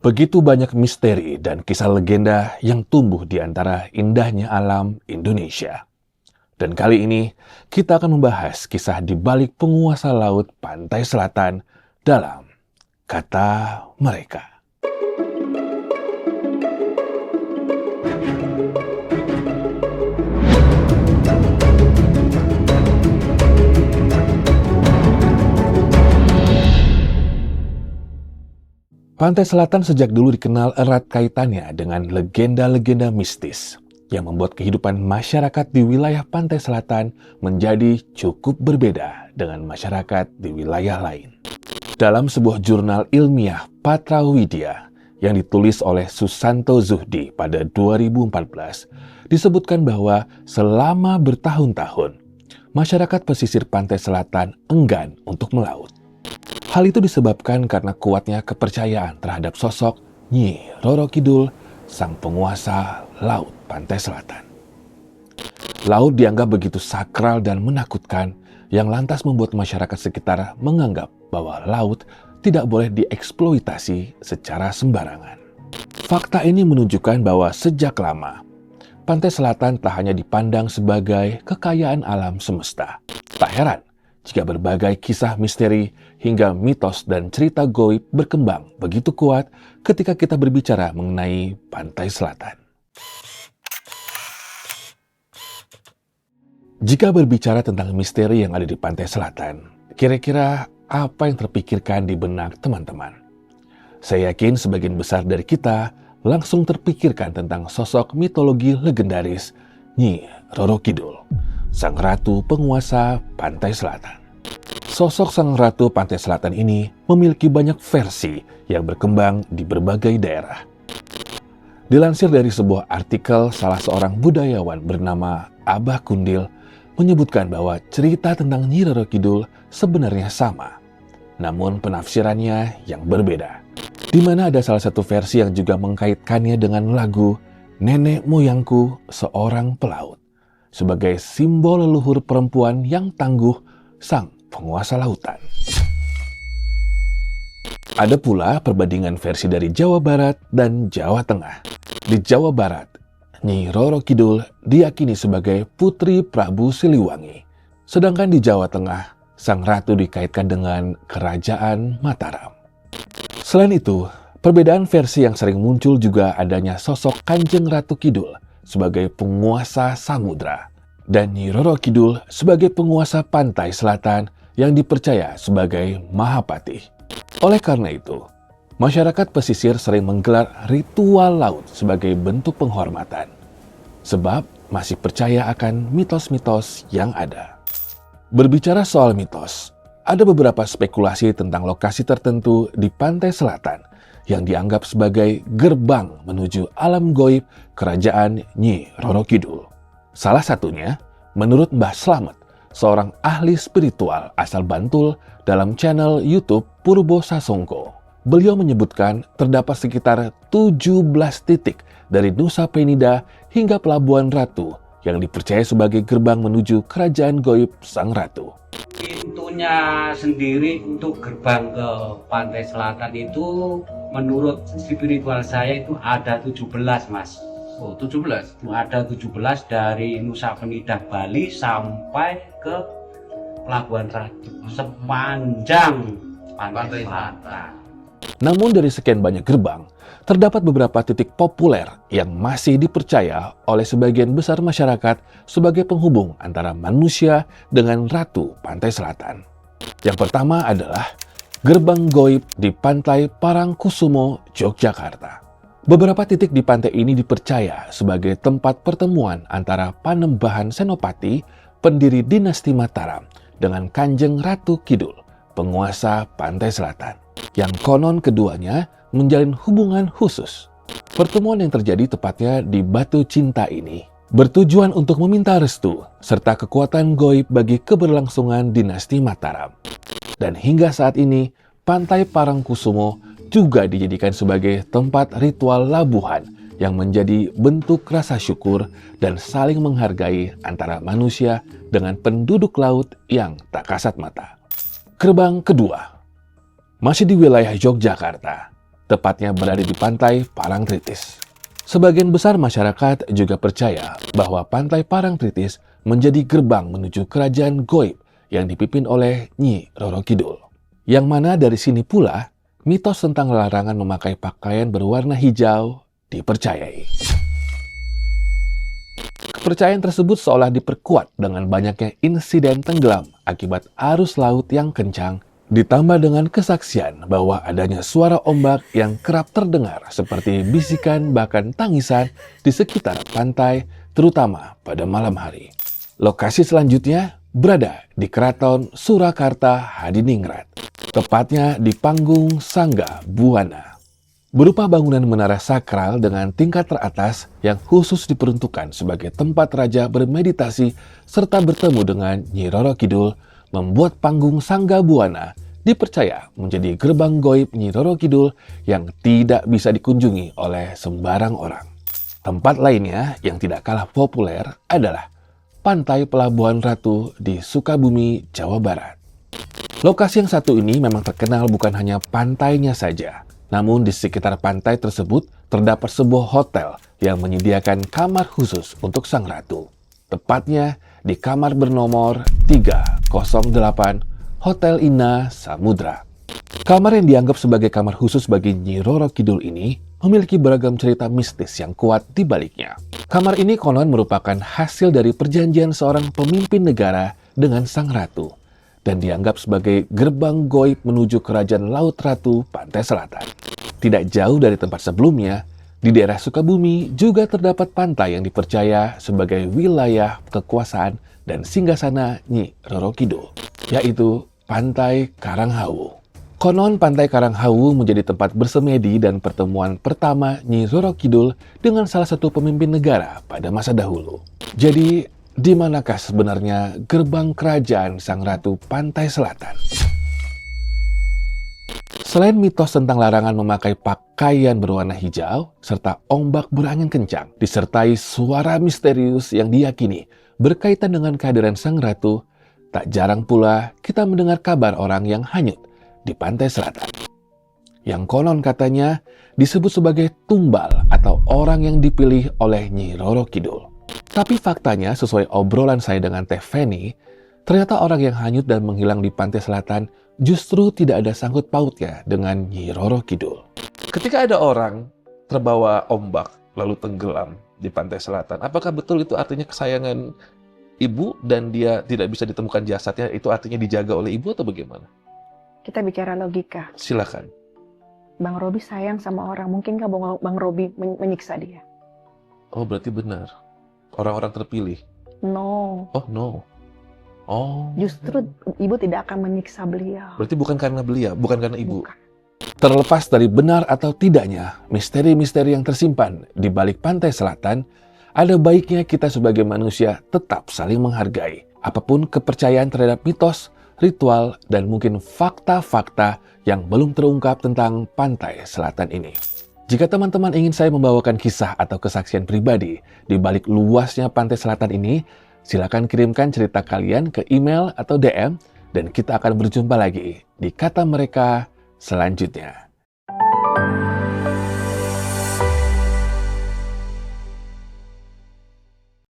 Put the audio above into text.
Begitu banyak misteri dan kisah legenda yang tumbuh di antara indahnya alam Indonesia. Dan kali ini kita akan membahas kisah di balik penguasa laut pantai selatan dalam Kata Mereka. Pantai Selatan sejak dulu dikenal erat kaitannya dengan legenda-legenda mistis yang membuat kehidupan masyarakat di wilayah Pantai Selatan menjadi cukup berbeda dengan masyarakat di wilayah lain. Dalam sebuah jurnal ilmiah Patrawidya yang ditulis oleh Susanto Zuhdi pada 2014, disebutkan bahwa selama bertahun-tahun, masyarakat pesisir Pantai Selatan enggan untuk melaut. Hal itu disebabkan karena kuatnya kepercayaan terhadap sosok Nyi Roro Kidul, sang penguasa laut Pantai Selatan. Laut dianggap begitu sakral dan menakutkan, yang lantas membuat masyarakat sekitar menganggap bahwa laut tidak boleh dieksploitasi secara sembarangan. Fakta ini menunjukkan bahwa sejak lama, Pantai Selatan tak hanya dipandang sebagai kekayaan alam semesta. Tak heran jika berbagai kisah misteri hingga mitos dan cerita goib berkembang begitu kuat ketika kita berbicara mengenai Pantai Selatan. Jika berbicara tentang misteri yang ada di Pantai Selatan, kira-kira apa yang terpikirkan di benak teman-teman? Saya yakin sebagian besar dari kita langsung terpikirkan tentang sosok mitologi legendaris Nyi Roro Kidul, sang ratu penguasa Pantai Selatan. Sosok sang ratu Pantai Selatan ini memiliki banyak versi yang berkembang di berbagai daerah. Dilansir dari sebuah artikel, salah seorang budayawan bernama Abah Kundil menyebutkan bahwa cerita tentang Nyi Roro Kidul sebenarnya sama, namun penafsirannya yang berbeda. Di mana ada salah satu versi yang juga mengkaitkannya dengan lagu Nenek Moyangku Seorang Pelaut sebagai simbol leluhur perempuan yang tangguh, sang penguasa lautan. Ada pula perbandingan versi dari Jawa Barat dan Jawa Tengah. Di Jawa Barat, Nyi Roro Kidul diyakini sebagai putri Prabu Siliwangi. Sedangkan di Jawa Tengah, sang ratu dikaitkan dengan kerajaan Mataram. Selain itu, perbedaan versi yang sering muncul juga adanya sosok Kanjeng Ratu Kidul sebagai penguasa samudra dan Nyi Roro Kidul sebagai penguasa Pantai Selatan yang dipercaya sebagai Mahapati. Oleh karena itu, masyarakat pesisir sering menggelar ritual laut sebagai bentuk penghormatan, sebab masih percaya akan mitos-mitos yang ada. Berbicara soal mitos, ada beberapa spekulasi tentang lokasi tertentu di Pantai Selatan yang dianggap sebagai gerbang menuju alam goib kerajaan Nyi Roro Kidul. Salah satunya, menurut Mbah Slamet, seorang ahli spiritual asal Bantul dalam channel YouTube Purbo Sasongko. Beliau menyebutkan terdapat sekitar 17 titik dari Nusa Penida hingga Pelabuhan Ratu yang dipercaya sebagai gerbang menuju kerajaan goib sang ratu. Pintunya sendiri untuk gerbang ke Pantai Selatan itu menurut spiritual saya itu ada 17, Mas. Oh, 17? Ada 17 dari Nusa Penida Bali sampai ke Pelabuhan Ratu sepanjang Pantai Selatan. Namun dari sekian banyak gerbang, terdapat beberapa titik populer yang masih dipercaya oleh sebagian besar masyarakat sebagai penghubung antara manusia dengan Ratu Pantai Selatan. Yang pertama adalah gerbang goib di Pantai Parangkusumo, Yogyakarta. Beberapa titik di pantai ini dipercaya sebagai tempat pertemuan antara Panembahan Senopati, pendiri dinasti Mataram, dengan Kanjeng Ratu Kidul, penguasa Pantai Selatan, yang konon keduanya menjalin hubungan khusus. Pertemuan yang terjadi tepatnya di Batu Cinta ini bertujuan untuk meminta restu serta kekuatan goib bagi keberlangsungan dinasti Mataram. Dan hingga saat ini, Pantai Parangkusumo juga dijadikan sebagai tempat ritual labuhan yang menjadi bentuk rasa syukur dan saling menghargai antara manusia dengan penduduk laut yang tak kasat mata. Gerbang kedua, masih di wilayah Yogyakarta, tepatnya berada di pantai Parangtritis. Sebagian besar masyarakat juga percaya bahwa pantai Parangtritis menjadi gerbang menuju kerajaan goib yang dipimpin oleh Nyi Roro Kidul. Yang mana dari sini pula, mitos tentang larangan memakai pakaian berwarna hijau dipercayai. Kepercayaan tersebut seolah diperkuat dengan banyaknya insiden tenggelam akibat arus laut yang kencang, ditambah dengan kesaksian bahwa adanya suara ombak yang kerap terdengar seperti bisikan bahkan tangisan di sekitar pantai, terutama pada malam hari. Lokasi selanjutnya berada di Keraton Surakarta Hadiningrat, tepatnya di Panggung Sangga Buana. Berupa bangunan menara sakral dengan tingkat teratas yang khusus diperuntukkan sebagai tempat raja bermeditasi serta bertemu dengan Nyi Roro Kidul, membuat Panggung Sangga Buana dipercaya menjadi gerbang goib Nyi Roro Kidul yang tidak bisa dikunjungi oleh sembarang orang. Tempat lainnya yang tidak kalah populer adalah Pantai Pelabuhan Ratu di Sukabumi, Jawa Barat. Lokasi yang satu ini memang terkenal bukan hanya pantainya saja, namun di sekitar pantai tersebut terdapat sebuah hotel yang menyediakan kamar khusus untuk sang ratu. Tepatnya di kamar bernomor 308 Hotel Ina Samudra. Kamar yang dianggap sebagai kamar khusus bagi Nyi Roro Kidul ini memiliki beragam cerita mistis yang kuat di baliknya. Kamar ini konon merupakan hasil dari perjanjian seorang pemimpin negara dengan sang ratu dan dianggap sebagai gerbang goib menuju kerajaan Laut Ratu Pantai Selatan. Tidak jauh dari tempat sebelumnya, di daerah Sukabumi juga terdapat pantai yang dipercaya sebagai wilayah kekuasaan dan singgasana Nyi Roro Kidul, yaitu Pantai Karanghawu. Konon Pantai Karanghawu menjadi tempat bersemedi dan pertemuan pertama Nyi Roro Kidul dengan salah satu pemimpin negara pada masa dahulu. Jadi, di manakah sebenarnya gerbang kerajaan Sang Ratu Pantai Selatan? Selain mitos tentang larangan memakai pakaian berwarna hijau, serta ombak berangin kencang, disertai suara misterius yang diyakini berkaitan dengan kehadiran Sang Ratu, tak jarang pula kita mendengar kabar orang yang hanyut di pantai selatan, yang konon katanya disebut sebagai tumbal atau orang yang dipilih oleh Nyi Roro Kidul. Tapi faktanya sesuai obrolan saya dengan Teh Feni, ternyata orang yang hanyut dan menghilang di pantai selatan justru tidak ada sangkut pautnya dengan Nyi Roro Kidul. Ketika ada orang terbawa ombak lalu tenggelam di pantai selatan, apakah betul itu artinya kesayangan ibu dan dia tidak bisa ditemukan jasadnya, itu artinya dijaga oleh ibu atau bagaimana? Kita bicara logika. Silakan. Bang Robi sayang sama orang, mungkinkah Bang Robi menyiksa dia? Oh, berarti benar. Orang-orang terpilih. No. Oh, no. Oh. Justru ibu tidak akan menyiksa beliau. Berarti bukan karena beliau, bukan karena ibu. Bukan. Terlepas dari benar atau tidaknya misteri-misteri yang tersimpan di balik pantai selatan, ada baiknya kita sebagai manusia tetap saling menghargai apapun kepercayaan terhadap mitos, ritual, dan mungkin fakta-fakta yang belum terungkap tentang pantai selatan ini. Jika teman-teman ingin saya membawakan kisah atau kesaksian pribadi di balik luasnya pantai selatan ini, silakan kirimkan cerita kalian ke email atau DM, dan kita akan berjumpa lagi di Kata Mereka selanjutnya.